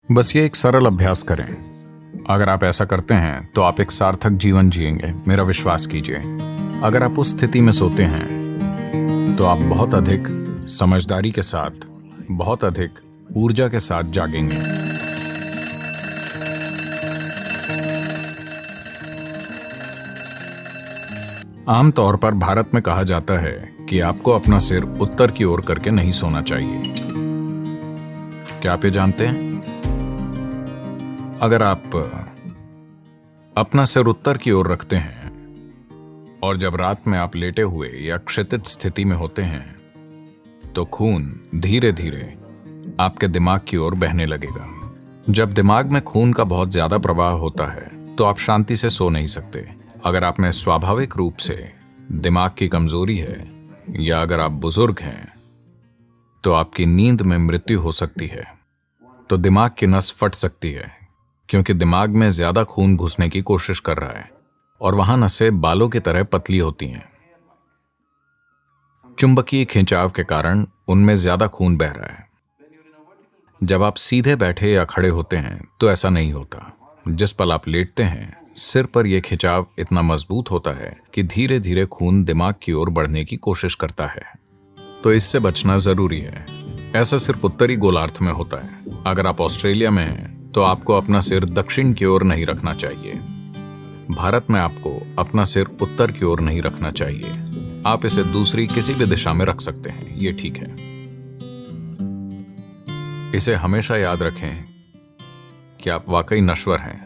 बस ये एक सरल अभ्यास करें। अगर आप ऐसा करते हैं तो आप एक सार्थक जीवन जिएंगे, मेरा विश्वास कीजिए। अगर आप उस स्थिति में सोते हैं तो आप बहुत अधिक समझदारी के साथ, बहुत अधिक ऊर्जा के साथ जागेंगे। आमतौर पर भारत में कहा जाता है कि आपको अपना सिर उत्तर की ओर करके नहीं सोना चाहिए। क्या आप ये जानते हैं? अगर आप अपना सिर उत्तर की ओर रखते हैं और जब रात में आप लेटे हुए या क्षितिज स्थिति में होते हैं तो खून धीरे धीरे आपके दिमाग की ओर बहने लगेगा। जब दिमाग में खून का बहुत ज्यादा प्रवाह होता है तो आप शांति से सो नहीं सकते। अगर आप में स्वाभाविक रूप से दिमाग की कमजोरी है या अगर आप बुजुर्ग हैं तो आपकी नींद में मृत्यु हो सकती है। तो दिमाग की नस फट सकती है क्योंकि दिमाग में ज्यादा खून घुसने की कोशिश कर रहा है और वहां नसें बालों की तरह पतली होती हैं। चुंबकीय खिंचाव के कारण उनमें ज्यादा खून बह रहा है। जब आप सीधे बैठे या खड़े होते हैं तो ऐसा नहीं होता। जिस पल आप लेटते हैं सिर पर यह खिंचाव इतना मजबूत होता है कि धीरे धीरे खून दिमाग की ओर बढ़ने की कोशिश करता है। तो इससे बचना जरूरी है। ऐसा सिर्फ उत्तरी गोलार्ध में होता है। अगर आप ऑस्ट्रेलिया में हैं तो आपको अपना सिर दक्षिण की ओर नहीं रखना चाहिए। भारत में आपको अपना सिर उत्तर की ओर नहीं रखना चाहिए। आप इसे दूसरी किसी भी दिशा में रख सकते हैं, ये ठीक है। इसे हमेशा याद रखें कि आप वाकई नश्वर हैं।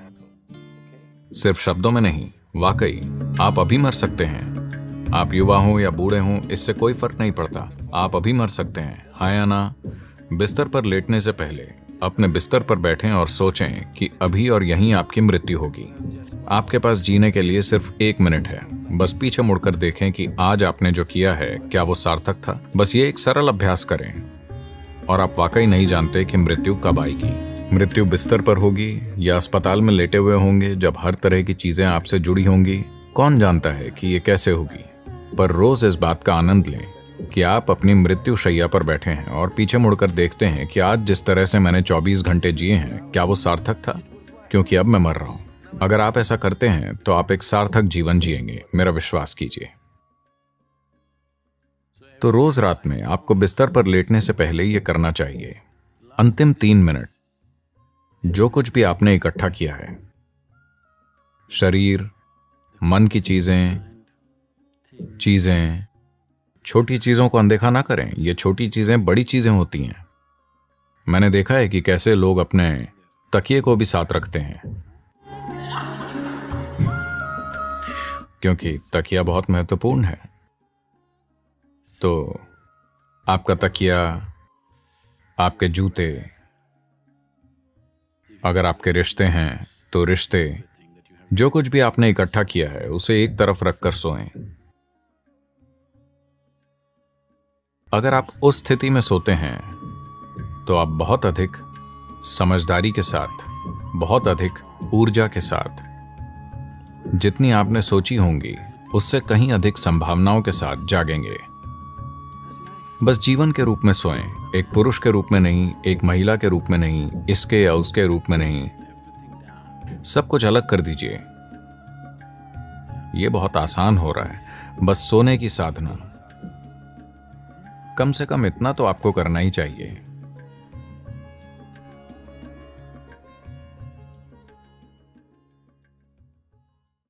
सिर्फ शब्दों में नहीं, वाकई आप अभी मर सकते हैं। आप युवा हों या बूढ़े हों, इससे कोई फर्क नहीं पड़ता। आप अभी मर सकते हैं, हाँ या ना। बिस्तर पर लेटने से पहले अपने बिस्तर पर बैठें और सोचें कि अभी और यहीं आपकी मृत्यु होगी। आपके पास जीने के लिए सिर्फ 1 मिनट है। बस पीछे मुड़कर देखें कि आज आपने जो किया है क्या वो सार्थक था। बस ये एक सरल अभ्यास करें और आप वाकई नहीं जानते कि मृत्यु कब आएगी। मृत्यु बिस्तर पर होगी या अस्पताल में लेटे हुए होंगे जब हर तरह की चीजें आपसे जुड़ी होंगी। कौन जानता है कि ये कैसे होगी। पर रोज इस बात का आनंद लें कि आप अपनी मृत्यु शैया पर बैठे हैं और पीछे मुड़कर देखते हैं कि आज जिस तरह से मैंने 24 घंटे जिए हैं क्या वो सार्थक था, क्योंकि अब मैं मर रहा हूं। अगर आप ऐसा करते हैं तो आप एक सार्थक जीवन जिएंगे, मेरा विश्वास कीजिए। तो रोज रात में आपको बिस्तर पर लेटने से पहले यह करना चाहिए। अंतिम 3 मिनट जो कुछ भी आपने इकट्ठा किया है, शरीर, मन की चीजें, छोटी चीजों को अनदेखा ना करें। ये छोटी चीजें बड़ी चीजें होती हैं। मैंने देखा है कि कैसे लोग अपने तकिए को भी साथ रखते हैं, क्योंकि तकिया बहुत महत्वपूर्ण है। तो आपका तकिया, आपके जूते, अगर आपके रिश्ते हैं तो रिश्ते, जो कुछ भी आपने इकट्ठा किया है उसे एक तरफ रखकर सोएं। अगर आप उस स्थिति में सोते हैं तो आप बहुत अधिक समझदारी के साथ, बहुत अधिक ऊर्जा के साथ, जितनी आपने सोची होंगी उससे कहीं अधिक संभावनाओं के साथ जागेंगे। बस जीवन के रूप में सोएं, एक पुरुष के रूप में नहीं, एक महिला के रूप में नहीं, इसके या उसके रूप में नहीं। सब कुछ अलग कर दीजिए। यह बहुत आसान हो रहा है, बस सोने की साधना। कम से कम इतना तो आपको करना ही चाहिए।